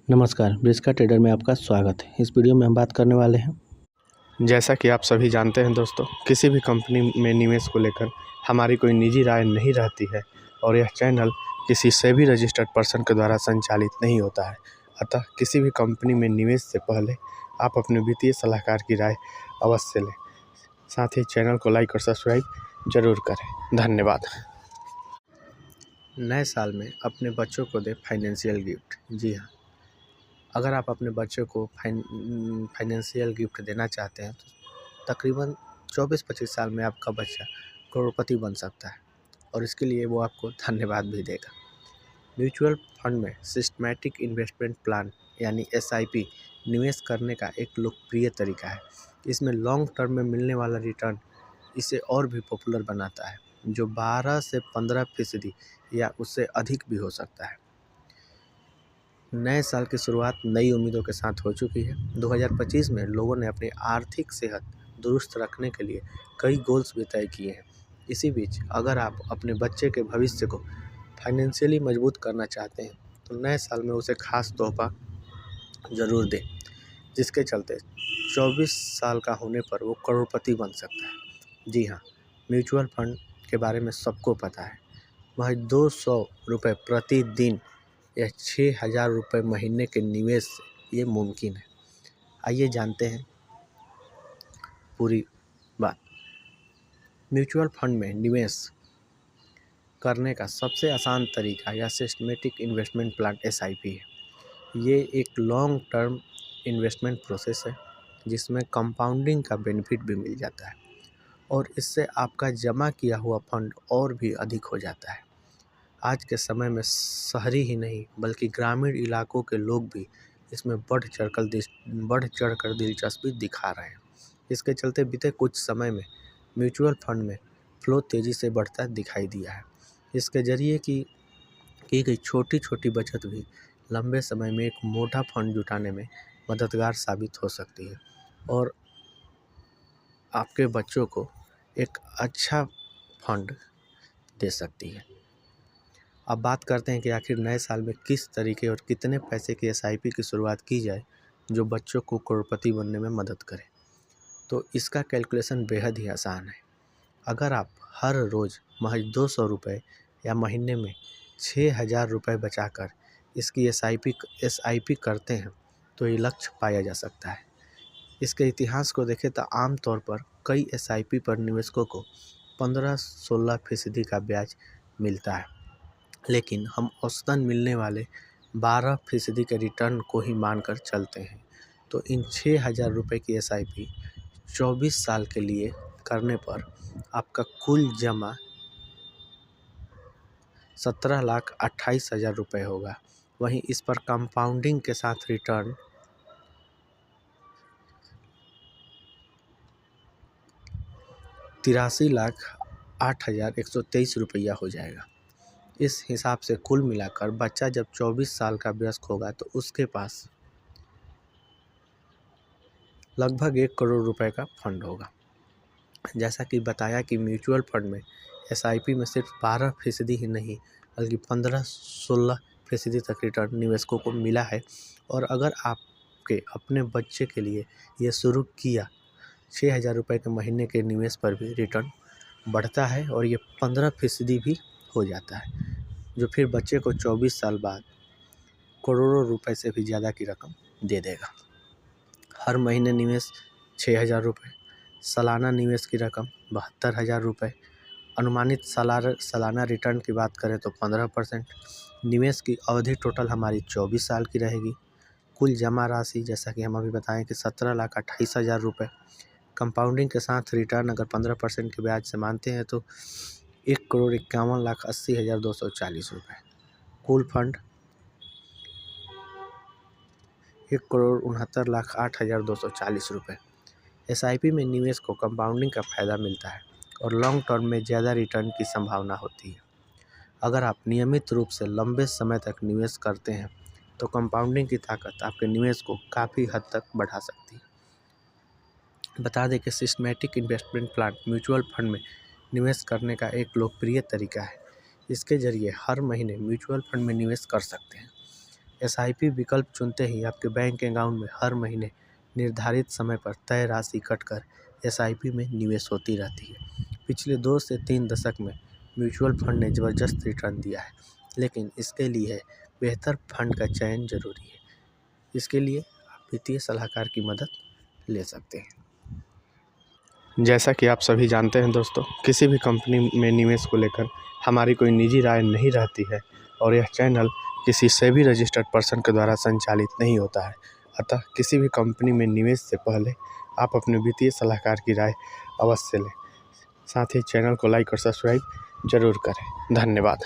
नमस्कार, ब्रिस्का ट्रेडर में आपका स्वागत है। इस वीडियो में हम बात करने वाले हैं, जैसा कि आप सभी जानते हैं दोस्तों, किसी भी कंपनी में निवेश को लेकर हमारी कोई निजी राय नहीं रहती है और यह चैनल किसी सेबी रजिस्टर्ड पर्सन के द्वारा संचालित नहीं होता है। अतः किसी भी कंपनी में निवेश से पहले आप अपने वित्तीय सलाहकार की राय अवश्य लें। साथ ही चैनल को लाइक और सब्सक्राइब जरूर करें। धन्यवाद। नए साल में अपने बच्चों को दें फाइनेंशियल गिफ्ट। जी हाँ, अगर आप अपने बच्चों को फाइनेंशियल गिफ्ट देना चाहते हैं तो तकरीबन 24-25 साल में आपका बच्चा करोड़पति बन सकता है और इसके लिए वो आपको धन्यवाद भी देगा। म्यूचुअल फंड में सिस्टमैटिक इन्वेस्टमेंट प्लान यानी SIP निवेश करने का एक लोकप्रिय तरीका है। इसमें लॉन्ग टर्म में मिलने वाला रिटर्न इसे और भी पॉपुलर बनाता है, जो 12 से 15% या उससे अधिक भी हो सकता है। नए साल की शुरुआत नई उम्मीदों के साथ हो चुकी है। 2025 में लोगों ने अपनी आर्थिक सेहत दुरुस्त रखने के लिए कई गोल्स भी तय किए हैं। इसी बीच अगर आप अपने बच्चे के भविष्य को फाइनेंशियली मजबूत करना चाहते हैं तो नए साल में उसे खास तोहफा ज़रूर दें, जिसके चलते 24 साल का होने पर वो करोड़पति बन सकता है। जी हाँ, म्यूचुअल फंड के बारे में सबको पता है। वह 200 रुपये प्रतिदिन या 6,000 रुपये महीने के निवेश से ये मुमकिन है। आइए जानते हैं पूरी बात। म्यूचुअल फंड में निवेश करने का सबसे आसान तरीका या सिस्टमेटिक इन्वेस्टमेंट प्लान SIP है। ये एक लॉन्ग टर्म इन्वेस्टमेंट प्रोसेस है जिसमें कंपाउंडिंग का बेनिफिट भी मिल जाता है और इससे आपका जमा किया हुआ फंड और भी अधिक हो जाता है। आज के समय में शहरी ही नहीं बल्कि ग्रामीण इलाकों के लोग भी इसमें बढ़ चढ़कर दिलचस्पी दिखा रहे हैं। इसके चलते बीते कुछ समय में म्यूचुअल फंड में फ्लो तेज़ी से बढ़ता दिखाई दिया है। इसके जरिए की गई छोटी छोटी बचत भी लंबे समय में एक मोटा फंड जुटाने में मददगार साबित हो सकती है और आपके बच्चों को एक अच्छा फंड दे सकती है। अब बात करते हैं कि आखिर नए साल में किस तरीके और कितने पैसे की SIP की शुरुआत की जाए जो बच्चों को करोड़पति बनने में मदद करे। तो इसका कैलकुलेशन बेहद ही आसान है। अगर आप हर रोज़ महज 200 रुपये या महीने में 6,000 रुपये बचाकर इसकी SIP करते हैं तो ये लक्ष्य पाया जा सकता है। इसके इतिहास को देखें तो आमतौर पर कई SIP पर निवेशकों को 15-16% का ब्याज मिलता है, लेकिन हम औसतन मिलने वाले 12% के रिटर्न को ही मानकर चलते हैं। तो इन 6,000 रुपये की SIP 24 साल के लिए करने पर आपका कुल जमा 17,28,000 रुपये होगा। वहीं इस पर कंपाउंडिंग के साथ रिटर्न 83,08,123 रुपया हो जाएगा। इस हिसाब से कुल मिलाकर बच्चा जब 24 साल का वयस्क होगा तो उसके पास लगभग 1 करोड़ रुपए का फंड होगा। जैसा कि बताया कि म्यूचुअल फंड में SIP में सिर्फ 12% ही नहीं बल्कि 15-16% तक रिटर्न निवेशकों को मिला है। और अगर आपके अपने बच्चे के लिए ये शुरू किया 6,000 रुपये के महीने के निवेश पर भी रिटर्न बढ़ता है और ये 15% भी हो जाता है, जो फिर बच्चे को 24 साल बाद करोड़ों रुपए से भी ज़्यादा की रकम दे देगा। हर महीने निवेश 6,000 रुपये, सालाना निवेश की रकम 72,000 रुपये। अनुमानित सालाना रिटर्न की बात करें तो 15%। निवेश की अवधि टोटल हमारी 24 साल की रहेगी। कुल जमा राशि जैसा कि हम अभी बताएं कि 17,28,000 रुपये। कंपाउंडिंग के साथ रिटर्न अगर 15% के ब्याज से मानते हैं तो 1,51,80,240 रुपये। कुल फंड 1,69,08,240 रुपये। SIP में निवेश को कंपाउंडिंग का फ़ायदा मिलता है और लॉन्ग टर्म में ज़्यादा रिटर्न की संभावना होती है। अगर आप नियमित रूप से लंबे समय तक निवेश करते हैं तो कंपाउंडिंग की ताकत आपके निवेश को काफ़ी हद तक बढ़ा सकती है। बता दें कि systematic investment plan mutual fund में निवेश करने का एक लोकप्रिय तरीका है। इसके ज़रिए हर महीने म्यूचुअल फंड में निवेश कर सकते हैं SIP विकल्प चुनते ही आपके बैंक अकाउंट में हर महीने निर्धारित समय पर तय राशि कटकर SIP में निवेश होती रहती है। पिछले 2 से 3 दशक में म्यूचुअल फंड ने ज़बरदस्त रिटर्न दिया है, लेकिन इसके लिए बेहतर फंड का चयन जरूरी है। इसके लिए आप वित्तीय सलाहकार की मदद ले सकते हैं। जैसा कि आप सभी जानते हैं दोस्तों, किसी भी कंपनी में निवेश को लेकर हमारी कोई निजी राय नहीं रहती है और यह चैनल किसी सेबी रजिस्टर्ड पर्सन के द्वारा संचालित नहीं होता है। अतः किसी भी कंपनी में निवेश से पहले आप अपने वित्तीय सलाहकार की राय अवश्य लें। साथ ही चैनल को लाइक और सब्सक्राइब जरूर करें। धन्यवाद।